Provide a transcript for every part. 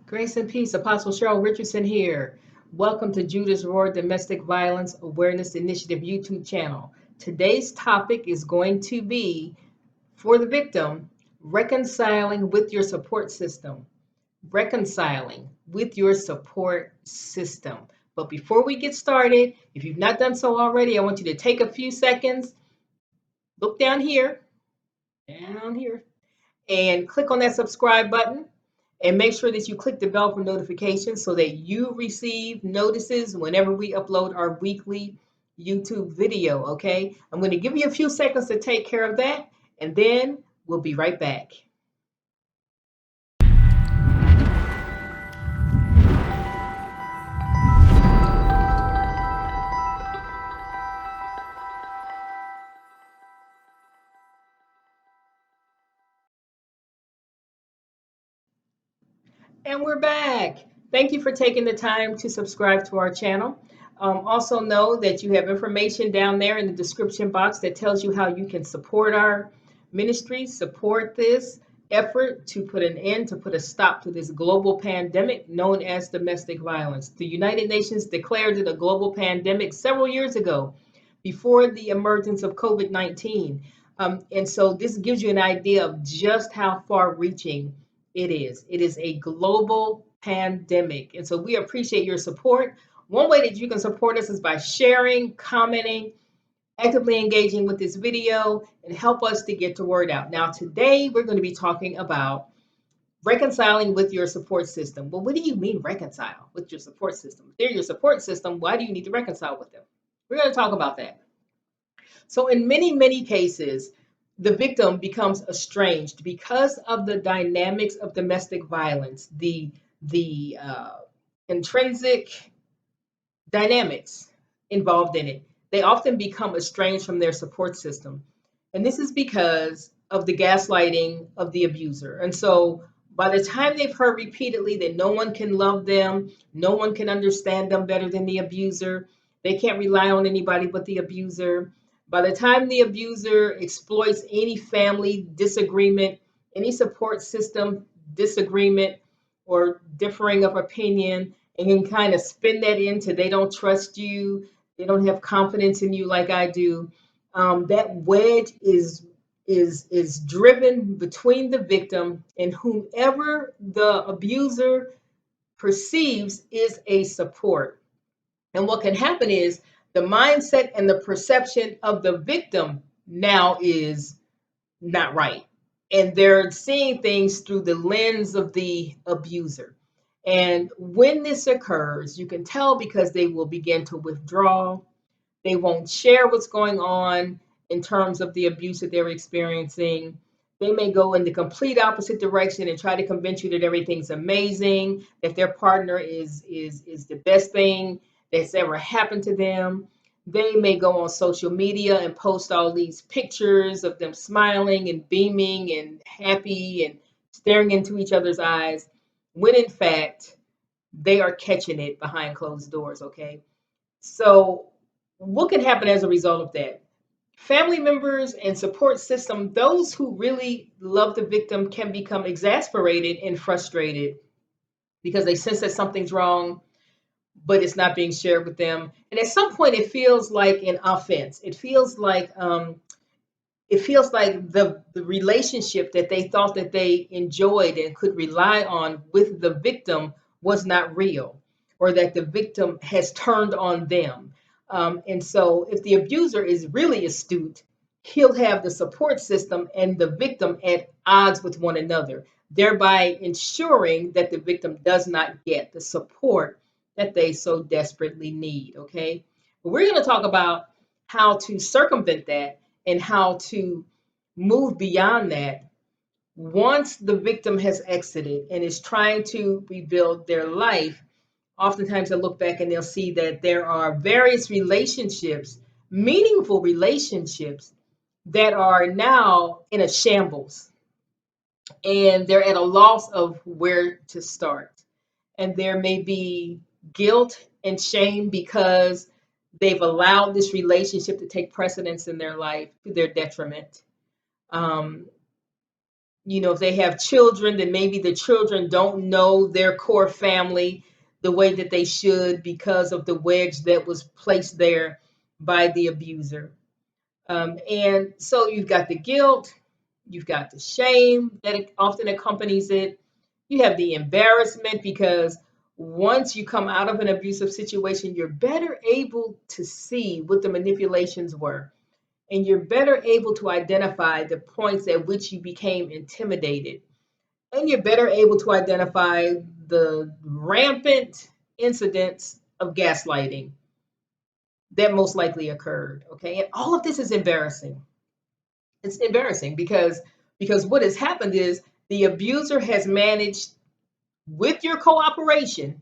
Grace and peace. Apostle Cheryl Richardson here. Welcome to Judah's Roar Domestic Violence Awareness Initiative YouTube channel. Today's topic is going to be, for the victim, reconciling with your support system. Reconciling with your support system. But before we get started, if you've not done so already, I want you to take a few seconds, look down here, and click on that subscribe button. And make sure that you click the bell for notifications so that you receive notices whenever we upload our weekly YouTube video, okay? I'm going to give you a few seconds to take care of that, and then we'll be right back. And we're back. Thank you for taking the time to subscribe to our channel. Also know that you have information down there in the description box that tells you how you can support our ministry, support this effort to put an end, to put a stop to this global pandemic known as domestic violence. The United Nations declared it a global pandemic several years ago, before the emergence of COVID-19. And so this gives you an idea of just how far-reaching it is. It is a global pandemic. And so we appreciate your support. One way that you can support us is by sharing, commenting, actively engaging with this video, and help us to get the word out. Now, today we're going to be talking about reconciling with your support system. Well, what do you mean reconcile with your support system? If they're your support system, why do you need to reconcile with them? We're going to talk about that. So in many, many cases, the victim becomes estranged because of the dynamics of domestic violence, the intrinsic dynamics involved in it. They often become estranged from their support system. And this is because of the gaslighting of the abuser. And so by the time they've heard repeatedly that no one can love them, no one can understand them better than the abuser, they can't rely on anybody but the abuser. By the time the abuser exploits any family disagreement, any support system disagreement or differing of opinion, and can kind of spin that into they don't trust you, they don't have confidence in you like I do. That wedge is driven between the victim and whomever the abuser perceives is a support. And what can happen is the mindset and the perception of the victim now is not right. And they're seeing things through the lens of the abuser. And when this occurs, you can tell because they will begin to withdraw. They won't share what's going on in terms of the abuse that they're experiencing. They may go in the complete opposite direction and try to convince you that everything's amazing, that their partner is the best thing that's ever happened to them. They may go on social media and post all these pictures of them smiling and beaming and happy and staring into each other's eyes, when in fact, they are catching it behind closed doors, okay? So what can happen as a result of that? Family members and support system, those who really love the victim, can become exasperated and frustrated because they sense that something's wrong, but it's not being shared with them. And at some point, it feels like an offense. It feels like the relationship that they thought that they enjoyed and could rely on with the victim was not real, or that the victim has turned on them. And so if the abuser is really astute, he'll have the support system and the victim at odds with one another, thereby ensuring that the victim does not get the support that they so desperately need, okay? But we're going to talk about how to circumvent that and how to move beyond that once the victim has exited and is trying to rebuild their life. Oftentimes they'll look back and they'll see that there are various relationships, meaningful relationships, that are now in a shambles, and they're at a loss of where to start. And there may be guilt and shame because they've allowed this relationship to take precedence in their life to their detriment. Um, If they have children, then maybe the children don't know their core family the way that they should because of the wedge that was placed there by the abuser. And so you've got the guilt, you've got the shame that often accompanies it. You have the embarrassment because once you come out of an abusive situation, you're better able to see what the manipulations were. And you're better able to identify the points at which you became intimidated. And you're better able to identify the rampant incidents of gaslighting that most likely occurred. Okay. And all of this is embarrassing. It's embarrassing because what has happened is the abuser has managed, with your cooperation,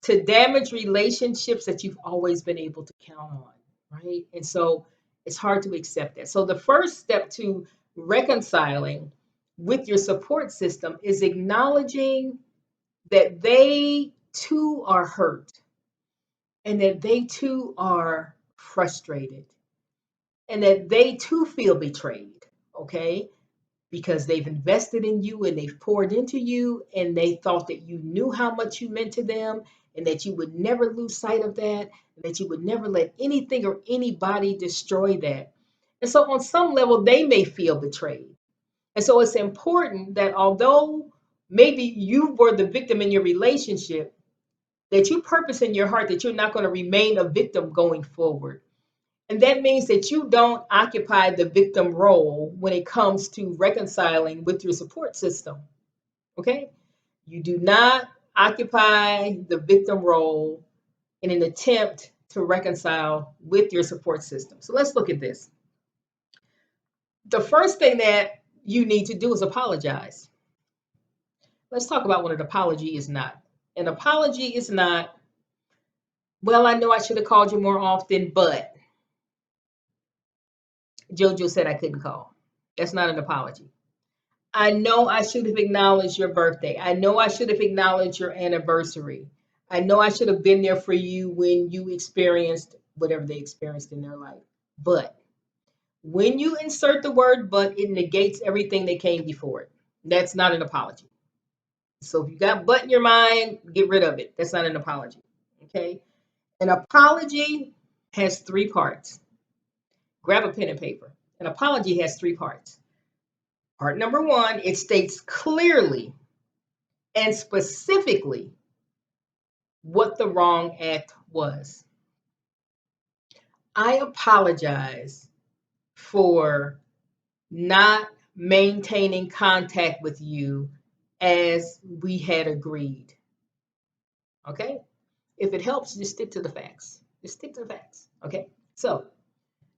to damage relationships that you've always been able to count on, right? And so it's hard to accept that. So the first step to reconciling with your support system is acknowledging that they too are hurt and that they too are frustrated and that they too feel betrayed, okay? Because they've invested in you and they've poured into you and they thought that you knew how much you meant to them and that you would never lose sight of that and that you would never let anything or anybody destroy that. And so on some level, they may feel betrayed. And so it's important that although maybe you were the victim in your relationship, that you purpose in your heart that you're not going to remain a victim going forward. And that means that you don't occupy the victim role when it comes to reconciling with your support system. Okay? You do not occupy the victim role in an attempt to reconcile with your support system. So let's look at this. The first thing that you need to do is apologize. Let's talk about what an apology is not. An apology is not, well, I know I should have called you more often, but JoJo said I couldn't call. That's not an apology. I know I should have acknowledged your birthday. I know I should have acknowledged your anniversary. I know I should have been there for you when you experienced whatever they experienced in their life. But when you insert the word but, it negates everything that came before it. That's not an apology. So if you got but in your mind, get rid of it. That's not an apology. Okay? An apology has three parts. Grab a pen and paper. An apology has three parts. Part number one, it states clearly and specifically what the wrong act was. I apologize for not maintaining contact with you as we had agreed. Okay? If it helps, just stick to the facts. Just stick to the facts. Okay? So,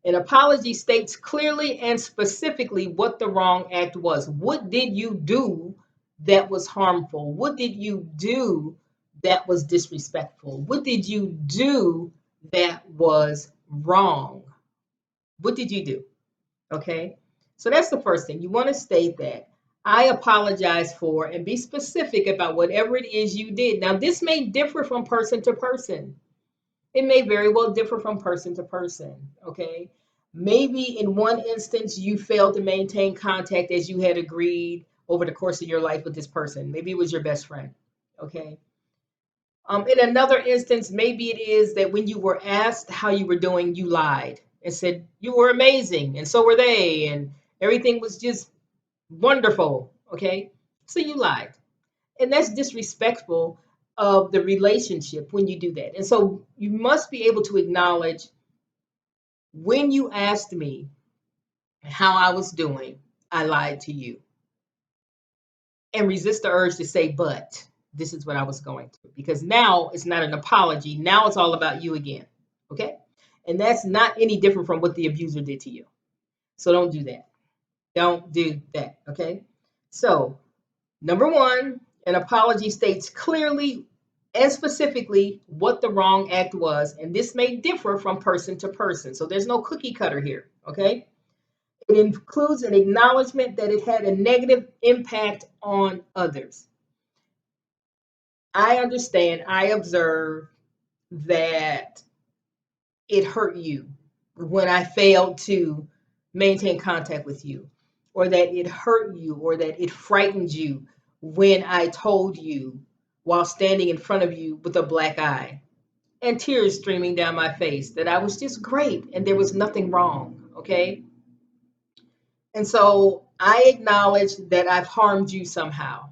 an apology states clearly and specifically what the wrong act was. What did you do that was harmful? What did you do that was disrespectful? What did you do that was wrong? What did you do? Okay, so that's the first thing. You want to state that I apologize for and be specific about whatever it is you did. Now, this may differ from person to person. It may very well differ from person to person, okay? Maybe in one instance, you failed to maintain contact as you had agreed over the course of your life with this person. Maybe it was your best friend, okay? In another instance, maybe it is that when you were asked how you were doing, you lied and said you were amazing, and so were they, and everything was just wonderful, okay? So you lied. And that's disrespectful of the relationship when you do that. And so you must be able to acknowledge when you asked me how I was doing, I lied to you. And resist the urge to say, but this is what I was going through. Because now it's not an apology. Now it's all about you again. Okay? And that's not any different from what the abuser did to you. So don't do that. Don't do that. Okay? So, number one, an apology states clearly and specifically what the wrong act was, and this may differ from person to person. So there's no cookie cutter here, okay? It includes an acknowledgement that it had a negative impact on others. I understand, I observe that it hurt you when I failed to maintain contact with you. or that it hurt you, or that it frightened you when I told you while standing in front of you with a black eye and tears streaming down my face that I was just great and there was nothing wrong. Okay. And so I acknowledge that I've harmed you somehow.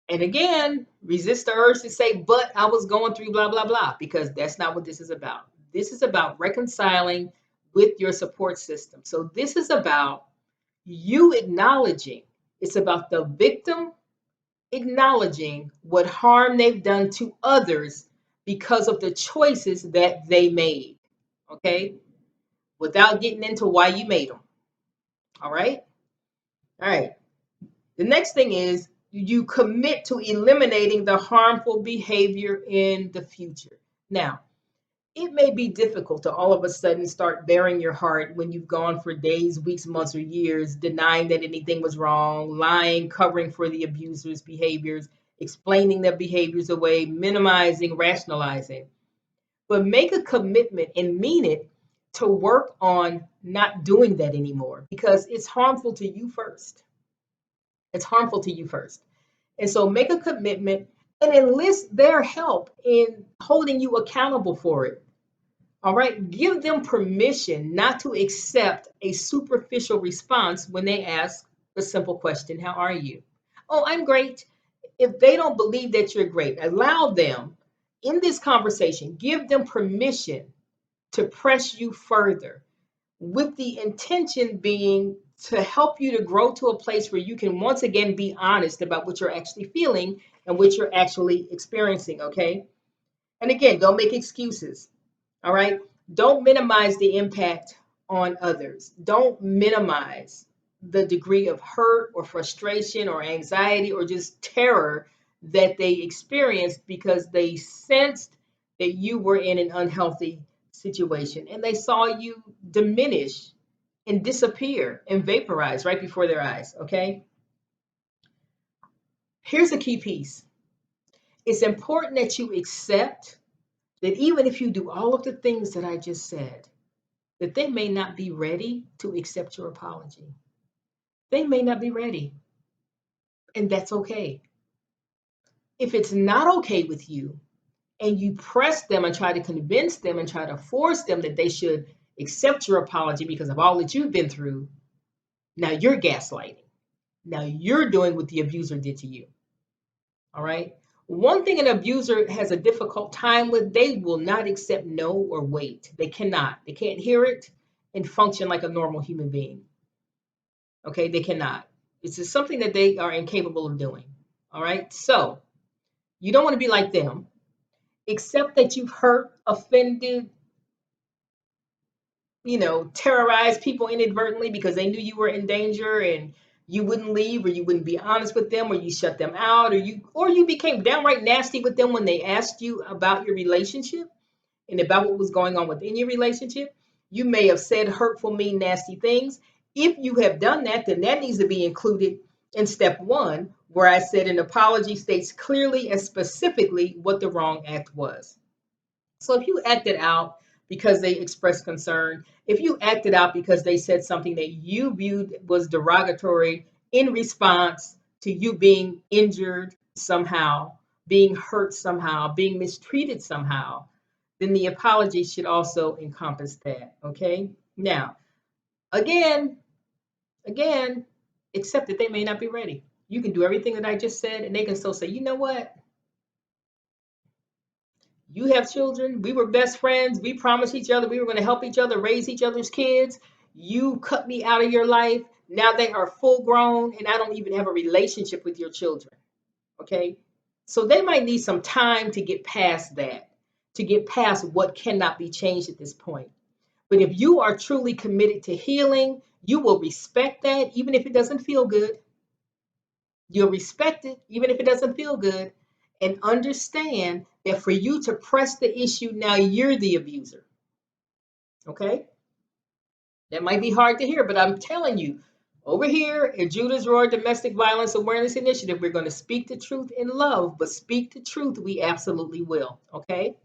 And again, resist the urge to say, but I was going through blah, blah, blah, because that's not what this is about. This is about reconciling with your support system. So this is about you acknowledging, it's about the victim acknowledging what harm they've done to others because of the choices that they made. Okay. Without getting into why you made them. All right. All right. The next thing is you commit to eliminating the harmful behavior in the future. Now, it may be difficult to all of a sudden start bearing your heart when you've gone for days, weeks, months, or years, denying that anything was wrong, lying, covering for the abuser's behaviors, explaining their behaviors away, minimizing, rationalizing. But make a commitment and mean it to work on not doing that anymore because it's harmful to you first. It's harmful to you first. And so make a commitment and enlist their help in holding you accountable for it. All right. Give them permission not to accept a superficial response when they ask a simple question: how are you? Oh, I'm great. If they don't believe that you're great, allow them in this conversation, give them permission to press you further, with the intention being to help you to grow to a place where you can once again be honest about what you're actually feeling and what you're actually experiencing. Okay. And again, don't make excuses. All right. Don't minimize the impact on others. Don't minimize the degree of hurt or frustration or anxiety or just terror that they experienced because they sensed that you were in an unhealthy situation and they saw you diminish and disappear and vaporize right before their eyes. Okay. Here's a key piece. It's important that you accept that even if you do all of the things that I just said, that they may not be ready to accept your apology. They may not be ready, and that's okay. If it's not okay with you and you press them and try to convince them and try to force them that they should accept your apology because of all that you've been through, now you're gaslighting. Now you're doing what the abuser did to you. All right. One thing an abuser has a difficult time with, they will not accept no or wait. They cannot. They can't hear it and function like a normal human being. Okay, they cannot. It's just something that they are incapable of doing. All right. So you don't want to be like them. Accept that you've hurt, offended, terrorized people inadvertently because they knew you were in danger and you wouldn't leave, or you wouldn't be honest with them, or you shut them out, or you became downright nasty with them when they asked you about your relationship and about what was going on within your relationship. You may have said hurtful, mean, nasty things. If you have done that, then that needs to be included in step one, where I said an apology states clearly and specifically what the wrong act was. So if you acted out because they expressed concern, if you acted out because they said something that you viewed was derogatory in response to you being injured somehow, being hurt somehow, being mistreated somehow, then the apology should also encompass that. Okay. Now, again, accept that they may not be ready. You can do everything that I just said, and they can still say, you know what? You have children. We were best friends. We promised each other we were going to help each other raise each other's kids. You cut me out of your life. Now they are full grown, and I don't even have a relationship with your children. Okay. So they might need some time to get past that, to get past what cannot be changed at this point. But if you are truly committed to healing, you will respect that, even if it doesn't feel good. You'll respect it, even if it doesn't feel good, and understand that for you to press the issue, now you're the abuser. Okay? That might be hard to hear, but I'm telling you, over here at Judah's Roar Domestic Violence Awareness Initiative, we're going to speak the truth in love, but speak the truth, we absolutely will. Okay?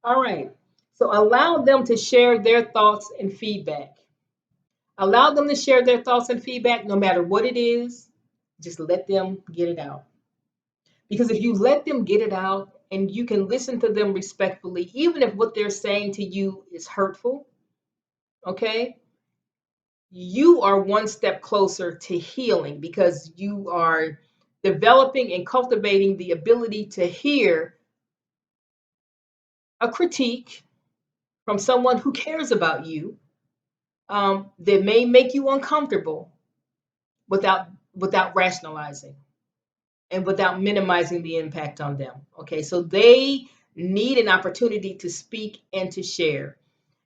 All right. So allow them to share their thoughts and feedback. Allow them to share their thoughts and feedback, no matter what it is. Just let them get it out. Because if you let them get it out and you can listen to them respectfully, even if what they're saying to you is hurtful, okay, you are one step closer to healing because you are developing and cultivating the ability to hear a critique from someone who cares about you, that may make you uncomfortable without rationalizing and without minimizing the impact on them. Okay, so they need an opportunity to speak and to share.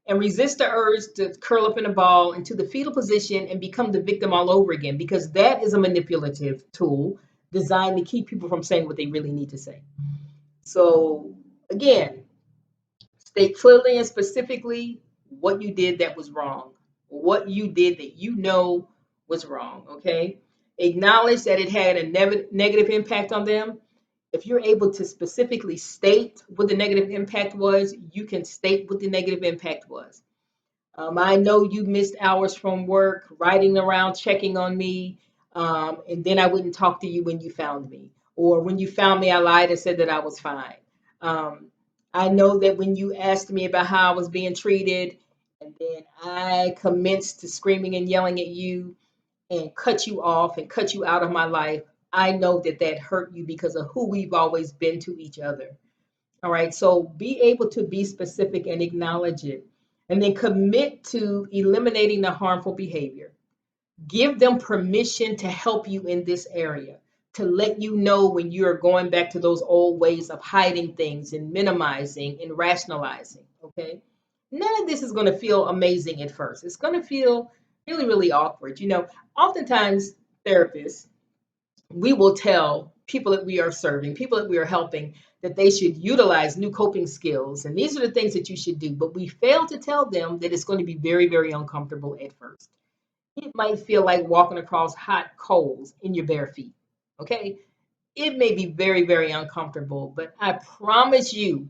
And resist the urge to curl up in a ball into the fetal position and become the victim all over again, because that is a manipulative tool designed to keep people from saying what they really need to say. So, again, state clearly and specifically what you did that was wrong, what you did that you know was wrong, okay? Acknowledge that it had a negative impact on them. If you're able to specifically state what the negative impact was, you can state what the negative impact was. I know you missed hours from work, riding around, checking on me, and then I wouldn't talk to you when you found me. Or when you found me, I lied and said that I was fine. Um, I know that when you asked me about how I was being treated, and then I commenced to screaming and yelling at you and cut you off and cut you out of my life, I know that that hurt you because of who we've always been to each other. All right. So be able to be specific and acknowledge it. And then commit to eliminating the harmful behavior. Give them permission to help you in this area, to let you know when you're going back to those old ways of hiding things and minimizing and rationalizing. Okay. None of this is going to feel amazing at first. It's going to feel really, really awkward. Oftentimes therapists, we will tell people that we are serving, people that we are helping, that they should utilize new coping skills. And these are the things that you should do. But we fail to tell them that it's going to be very, very uncomfortable at first. It might feel like walking across hot coals in your bare feet. Okay. It may be very, very uncomfortable, but I promise you,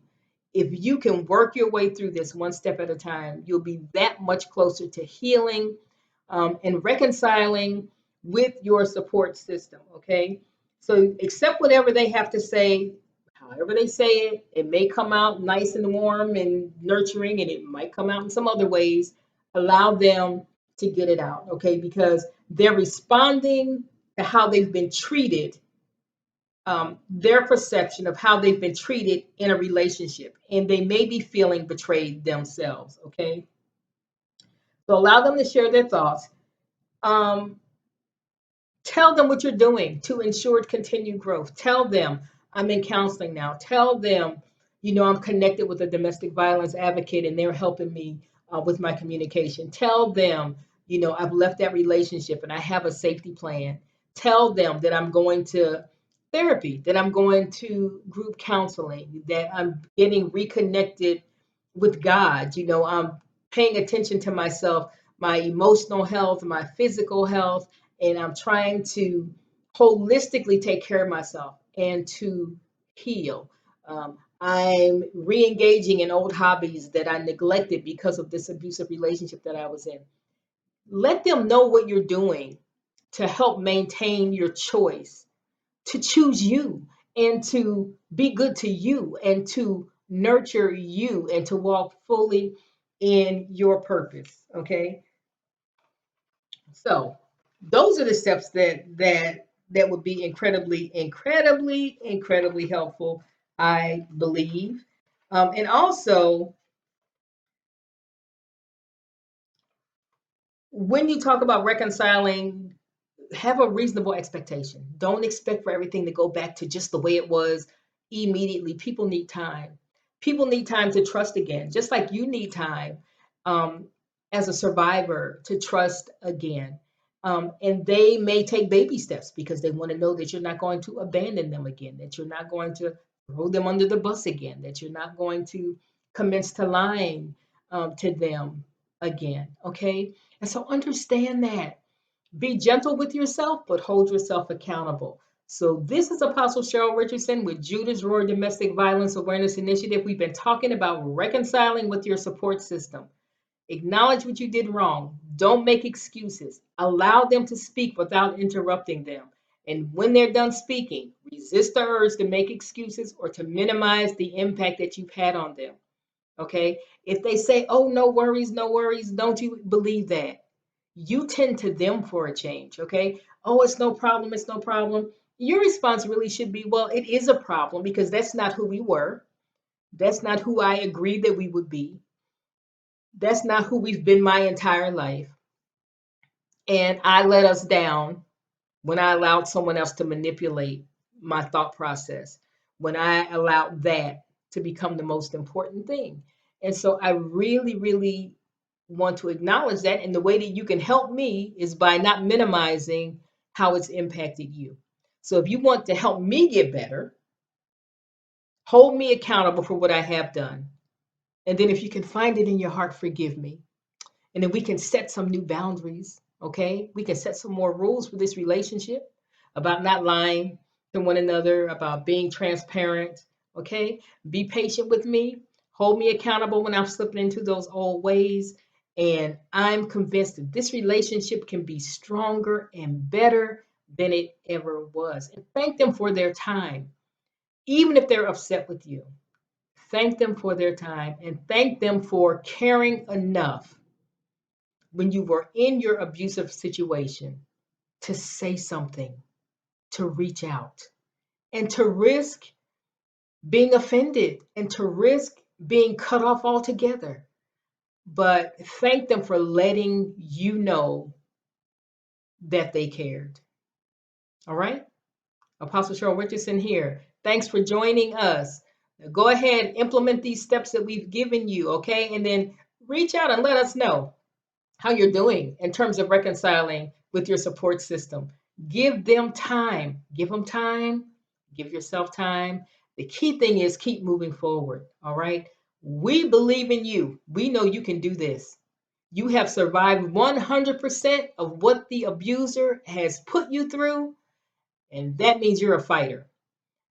if you can work your way through this one step at a time, you'll be that much closer to healing, and reconciling with your support system. Okay. So accept whatever they have to say, however they say it. It may come out nice and warm and nurturing, and it might come out in some other ways. Allow them to get it out. Okay. Because they're responding to how they've been treated, their perception of how they've been treated in a relationship, and they may be feeling betrayed themselves. Okay. So allow them to share their thoughts. Um, Tell them what you're doing to ensure continued growth. Tell them I'm in counseling now. Tell them, I'm connected with a domestic violence advocate and they're helping me with my communication. Tell them, I've left that relationship and I have a safety plan. Tell them that I'm going to therapy, that I'm going to group counseling, that I'm getting reconnected with God. I'm paying attention to myself, my emotional health, my physical health, and I'm trying to holistically take care of myself and to heal. I'm re-engaging in old hobbies that I neglected because of this abusive relationship that I was in. Let them know what you're doing to help maintain your choice, to choose you and to be good to you and to nurture you and to walk fully in your purpose. Okay. So those are the steps that would be incredibly, incredibly, incredibly helpful, I believe. And also, when you talk about reconciling, have a reasonable expectation. Don't expect for everything to go back to just the way it was immediately. People need time. People need time to trust again, just like you need time, um, as a survivor to trust again. And they may take baby steps because they want to know that you're not going to abandon them again, that you're not going to throw them under the bus again, that you're not going to commence to lying, to them again. Okay. And so understand that. Be gentle with yourself, but hold yourself accountable. So this is Apostle Cheryl Richardson with Judah's Roar Domestic Violence Awareness Initiative. We've been talking about reconciling with your support system. Acknowledge what you did wrong. Don't make excuses. Allow them to speak without interrupting them. And when they're done speaking, resist the urge to make excuses or to minimize the impact that you've had on them. Okay? If they say, oh, no worries, don't you believe that? You tend to them for a change. Okay? Oh, it's no problem. Your response really should be, well, it is a problem because that's not who we were. That's not who I agreed that we would be. That's not who we've been my entire life. And I let us down when I allowed someone else to manipulate my thought process, when I allowed that to become the most important thing. And so I really, really want to acknowledge that. And the way that you can help me is by not minimizing how it's impacted you. So if you want to help me get better, hold me accountable for what I have done. And then if you can find it in your heart, forgive me. And then we can set some new boundaries. Okay. We can set some more rules for this relationship about not lying to one another, about being transparent. Okay. Be patient with me. Hold me accountable when I'm slipping into those old ways. And I'm convinced that this relationship can be stronger and better than it ever was. And thank them for their time, even if they're upset with you. Thank them for their time and thank them for caring enough when you were in your abusive situation to say something, to reach out, and to risk being offended and to risk being cut off altogether. But thank them for letting you know that they cared. All right? Apostle Cheryl Richardson here. Thanks for joining us. Go ahead, implement these steps that we've given you, okay? And then reach out and let us know how you're doing in terms of reconciling with your support system. Give them time. Give them time. Give yourself time. The key thing is keep moving forward. All right. We believe in you. We know you can do this. You have survived 100% of what the abuser has put you through. And that means you're a fighter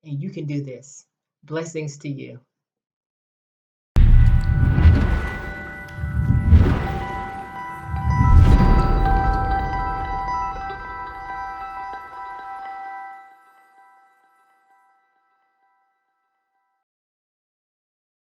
and you can do this. Blessings to you.